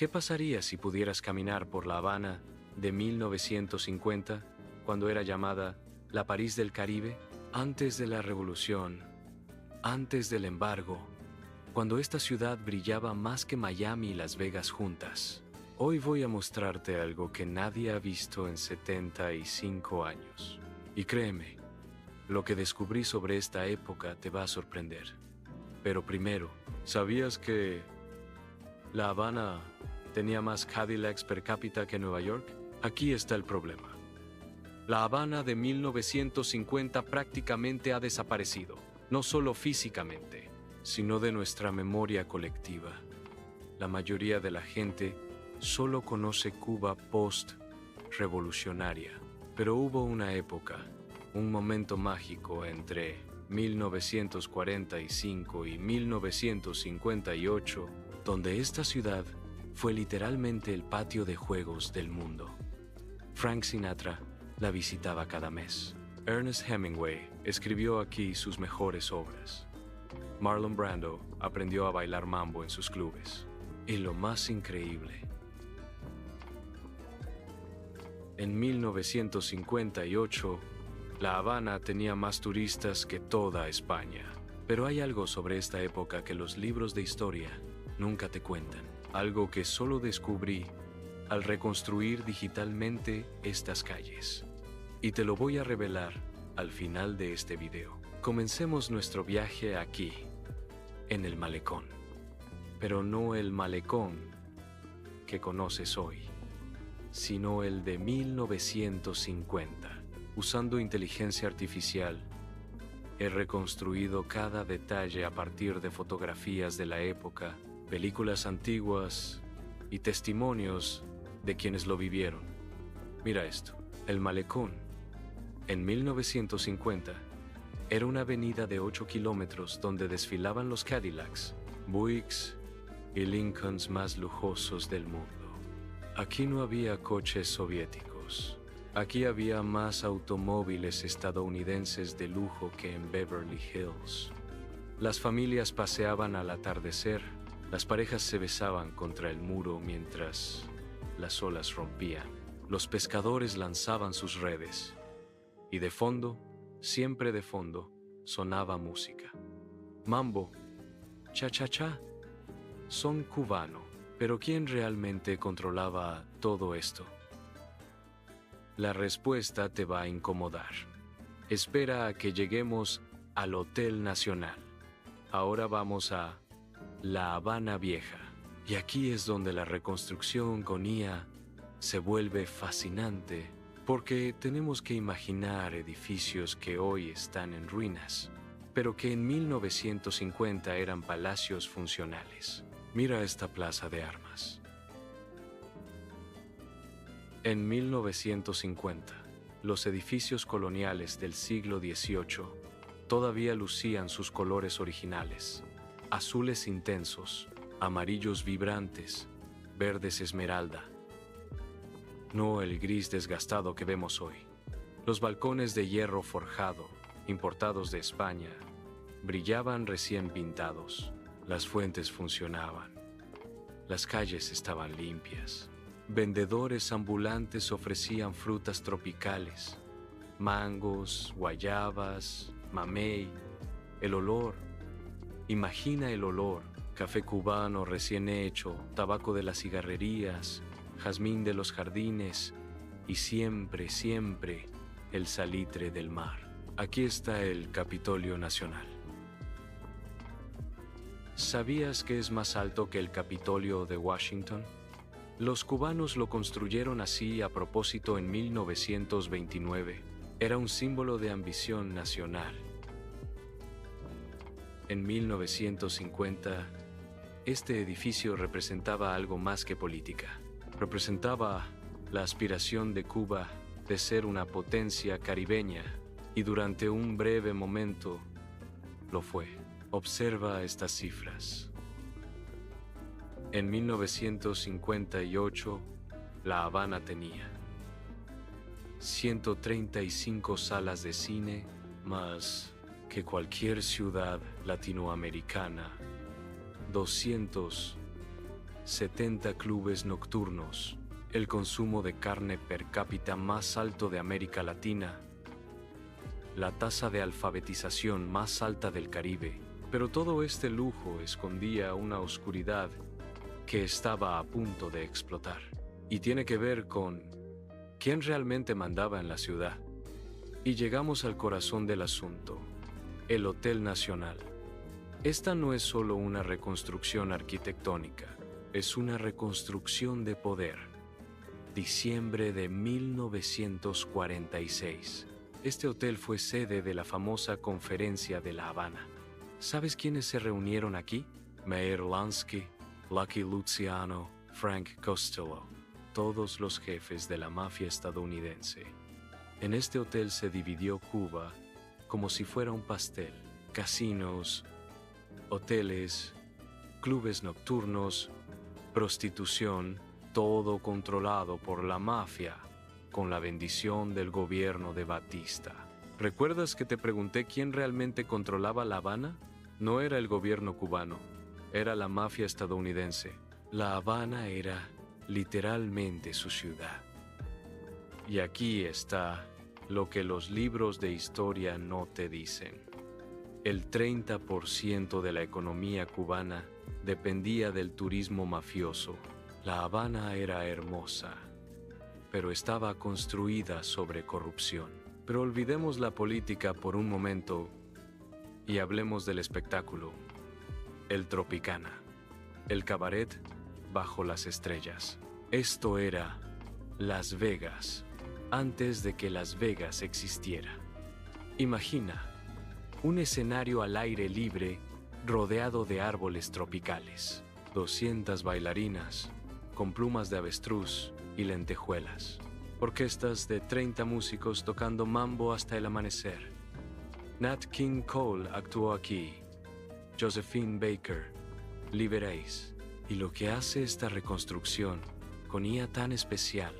¿Qué pasaría si pudieras caminar por La Habana de 1950, cuando era llamada la París del Caribe, antes de la Revolución, antes del embargo, cuando esta ciudad brillaba más que Miami y Las Vegas juntas? Hoy voy a mostrarte algo que nadie ha visto en 75 años. Y créeme, lo que descubrí sobre esta época te va a sorprender. Pero primero, ¿sabías que La Habana tenía más Cadillacs per cápita que Nueva York? Aquí está el problema. La Habana de 1950 prácticamente ha desaparecido, no solo físicamente, sino de nuestra memoria colectiva. La mayoría de la gente solo conoce Cuba post-revolucionaria, pero hubo una época, un momento mágico entre 1945 y 1958, donde esta ciudad fue literalmente el patio de juegos del mundo. Frank Sinatra la visitaba cada mes. Ernest Hemingway escribió aquí sus mejores obras. Marlon Brando aprendió a bailar mambo en sus clubes. Y lo más increíble, en 1958, La Habana tenía más turistas que toda España. Pero hay algo sobre esta época que los libros de historia nunca te cuentan. Algo que solo descubrí al reconstruir digitalmente estas calles. Y te lo voy a revelar al final de este video. Comencemos nuestro viaje aquí, en el malecón. Pero no el malecón que conoces hoy, sino el de 1950. Usando inteligencia artificial, he reconstruido cada detalle a partir de fotografías de la época, películas antiguas y testimonios de quienes lo vivieron. Mira esto. El malecón, en 1950, era una avenida de 8 kilómetros donde desfilaban los Cadillacs, Buicks y Lincolns más lujosos del mundo. Aquí no había coches soviéticos. Aquí había más automóviles estadounidenses de lujo que en Beverly Hills. Las familias paseaban al atardecer, las parejas se besaban contra el muro mientras las olas rompían. Los pescadores lanzaban sus redes. Y de fondo, siempre de fondo, sonaba música. Mambo, cha-cha-cha, son cubano. Pero ¿quién realmente controlaba todo esto? La respuesta te va a incomodar. Espera a que lleguemos al Hotel Nacional. Ahora vamos a La Habana Vieja. Y aquí es donde la reconstrucción con IA se vuelve fascinante, porque tenemos que imaginar edificios que hoy están en ruinas, pero que en 1950 eran palacios funcionales. Mira esta plaza de armas. En 1950, los edificios coloniales del siglo XVIII todavía lucían sus colores originales: azules intensos, amarillos vibrantes, verdes esmeralda. No el gris desgastado que vemos hoy. Los balcones de hierro forjado, importados de España, brillaban recién pintados. Las fuentes funcionaban. Las calles estaban limpias. Vendedores ambulantes ofrecían frutas tropicales, mangos, guayabas, mamey. El olor, imagina el olor: café cubano recién hecho, tabaco de las cigarrerías, jazmín de los jardines y siempre, siempre el salitre del mar. Aquí está el Capitolio Nacional. ¿Sabías que es más alto que el Capitolio de Washington? Los cubanos lo construyeron así a propósito en 1929. Era un símbolo de ambición nacional. En 1950, este edificio representaba algo más que política. Representaba la aspiración de Cuba de ser una potencia caribeña, y durante un breve momento lo fue. Observa estas cifras. En 1958, La Habana tenía 135 salas de cine, más que cualquier ciudad latinoamericana, 200 70 clubes nocturnos, el consumo de carne per cápita más alto de América Latina, la tasa de alfabetización más alta del Caribe. Pero todo este lujo escondía una oscuridad que estaba a punto de explotar. Y tiene que ver con quién realmente mandaba en la ciudad. Y llegamos al corazón del asunto, el Hotel Nacional. Esta no es solo una reconstrucción arquitectónica, es una reconstrucción de poder. Diciembre de 1946. Este hotel fue sede de la famosa Conferencia de La Habana. ¿Sabes quiénes se reunieron aquí? Meyer Lansky, Lucky Luciano, Frank Costello, todos los jefes de la mafia estadounidense. En este hotel se dividió Cuba como si fuera un pastel. Casinos, hoteles, clubes nocturnos, prostitución, todo controlado por la mafia, con la bendición del gobierno de Batista. ¿Recuerdas que te pregunté quién realmente controlaba La Habana? No era el gobierno cubano, era la mafia estadounidense. La Habana era literalmente su ciudad. Y aquí está lo que los libros de historia no te dicen. El 30% de la economía cubana dependía del turismo mafioso. La Habana era hermosa, pero estaba construida sobre corrupción. Pero olvidemos la política por un momento y hablemos del espectáculo. El Tropicana, el cabaret bajo las estrellas. Esto era Las Vegas, antes de que Las Vegas existiera. Imagina un escenario al aire libre rodeado de árboles tropicales, 200 bailarinas con plumas de avestruz y lentejuelas, orquestas de 30 músicos tocando mambo hasta el amanecer. Nat King Cole actuó aquí, Josephine Baker, Lee Verais. Y lo que hace esta reconstrucción con IA tan especial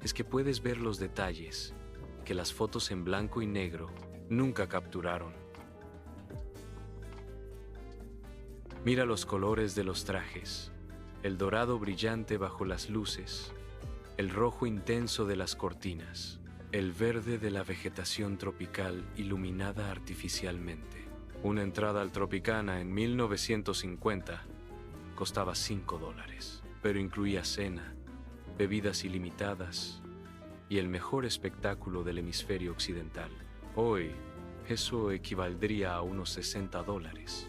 es que puedes ver los detalles que las fotos en blanco y negro nunca capturaron. Mira los colores de los trajes, el dorado brillante bajo las luces, el rojo intenso de las cortinas, el verde de la vegetación tropical iluminada artificialmente. Una entrada al Tropicana en 1950 costaba $5, pero incluía cena, bebidas ilimitadas y el mejor espectáculo del hemisferio occidental. Hoy, eso equivaldría a unos $60.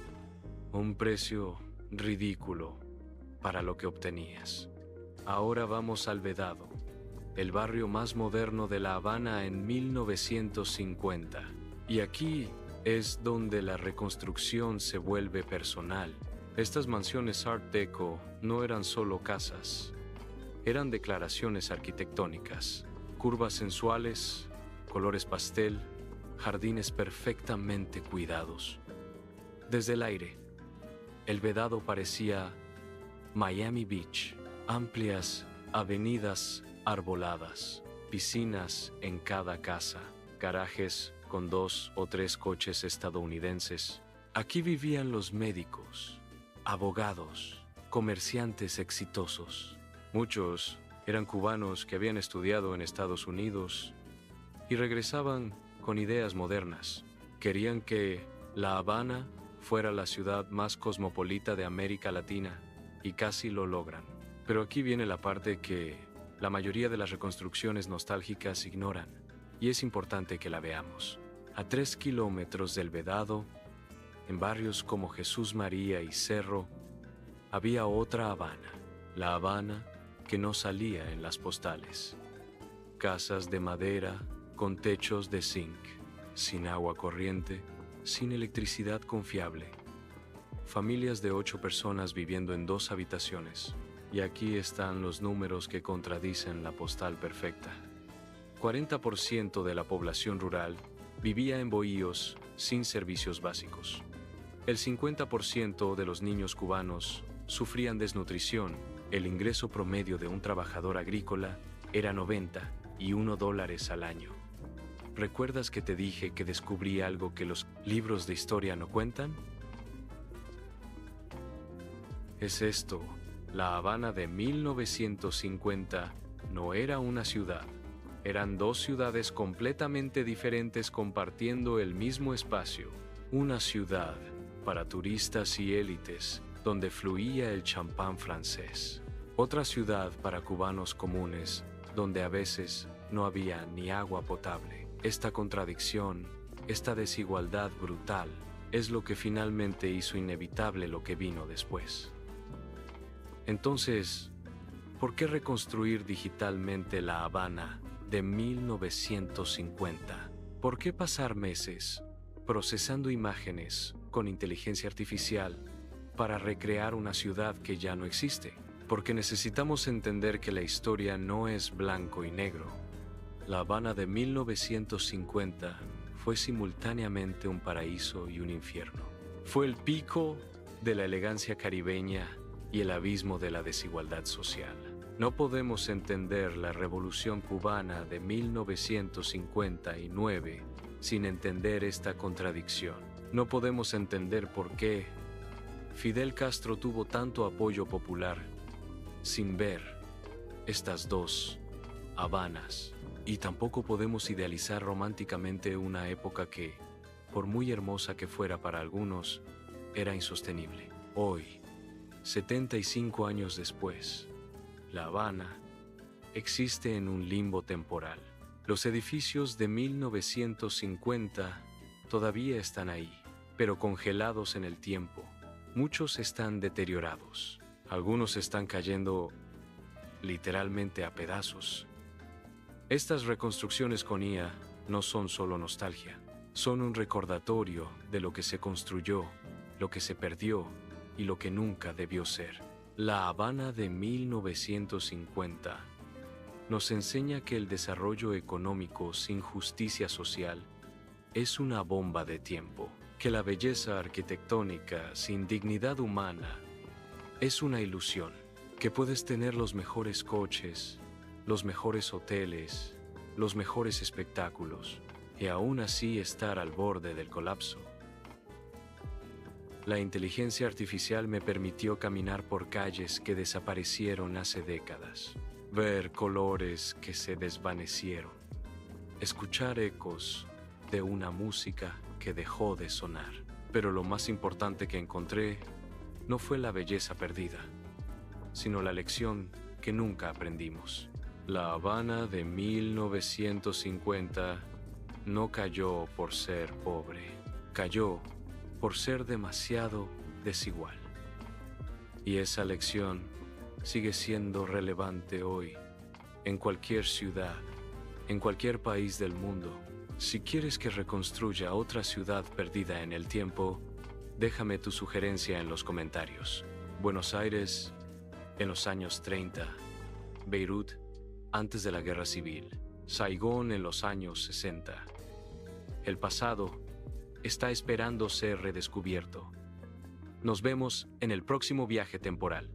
Un precio ridículo para lo que obtenías. Ahora vamos al Vedado, el barrio más moderno de La Habana en 1950. Y aquí es donde la reconstrucción se vuelve personal. Estas mansiones Art Deco no eran solo casas, eran declaraciones arquitectónicas, curvas sensuales, colores pastel, jardines perfectamente cuidados. Desde el aire, el Vedado parecía Miami Beach, amplias avenidas arboladas, piscinas en cada casa, garajes con 2 o 3 coches estadounidenses. Aquí vivían los médicos, abogados, comerciantes exitosos. Muchos eran cubanos que habían estudiado en Estados Unidos y regresaban con ideas modernas. Querían que La Habana fuera la ciudad más cosmopolita de América Latina y casi lo logran. Pero aquí viene la parte que la mayoría de las reconstrucciones nostálgicas ignoran y es importante que la veamos. A 3 kilómetros del Vedado, en barrios como Jesús María y Cerro, había otra Habana, la Habana que no salía en las postales. Casas de madera con techos de zinc, sin agua corriente, sin electricidad confiable. Familias de 8 personas viviendo en 2 habitaciones. Y aquí están los números que contradicen la postal perfecta. 40% de la población rural vivía en bohíos sin servicios básicos. El 50% de los niños cubanos sufrían desnutrición. El ingreso promedio de un trabajador agrícola era $91 al año. ¿Recuerdas que te dije que descubrí algo que los libros de historia no cuentan? Es esto, La Habana de 1950 no era una ciudad. Eran dos ciudades completamente diferentes compartiendo el mismo espacio. Una ciudad para turistas y élites, donde fluía el champán francés. Otra ciudad para cubanos comunes, donde a veces no había ni agua potable. Esta contradicción, esta desigualdad brutal, es lo que finalmente hizo inevitable lo que vino después. Entonces, ¿por qué reconstruir digitalmente La Habana de 1950? ¿Por qué pasar meses procesando imágenes con inteligencia artificial para recrear una ciudad que ya no existe? Porque necesitamos entender que la historia no es blanco y negro. La Habana de 1950 fue simultáneamente un paraíso y un infierno. Fue el pico de la elegancia caribeña y el abismo de la desigualdad social. No podemos entender la Revolución Cubana de 1959 sin entender esta contradicción. No podemos entender por qué Fidel Castro tuvo tanto apoyo popular sin ver estas dos Habanas. Y tampoco podemos idealizar románticamente una época que, por muy hermosa que fuera para algunos, era insostenible. Hoy, 75 años después, La Habana existe en un limbo temporal. Los edificios de 1950 todavía están ahí, pero congelados en el tiempo. Muchos están deteriorados. Algunos están cayendo literalmente a pedazos. Estas reconstrucciones con IA no son solo nostalgia, son un recordatorio de lo que se construyó, lo que se perdió y lo que nunca debió ser. La Habana de 1950 nos enseña que el desarrollo económico sin justicia social es una bomba de tiempo, que la belleza arquitectónica sin dignidad humana es una ilusión, que puedes tener los mejores coches, los mejores hoteles, los mejores espectáculos, y aún así estar al borde del colapso. La inteligencia artificial me permitió caminar por calles que desaparecieron hace décadas, ver colores que se desvanecieron, escuchar ecos de una música que dejó de sonar. Pero lo más importante que encontré no fue la belleza perdida, sino la lección que nunca aprendimos. La Habana de 1950 no cayó por ser pobre, cayó por ser demasiado desigual. Y esa lección sigue siendo relevante hoy, en cualquier ciudad, en cualquier país del mundo. Si quieres que reconstruya otra ciudad perdida en el tiempo, déjame tu sugerencia en los comentarios. Buenos Aires en los años 30, Beirut antes de la Guerra Civil, Saigón en los años 60. El pasado está esperando ser redescubierto. Nos vemos en el próximo viaje temporal.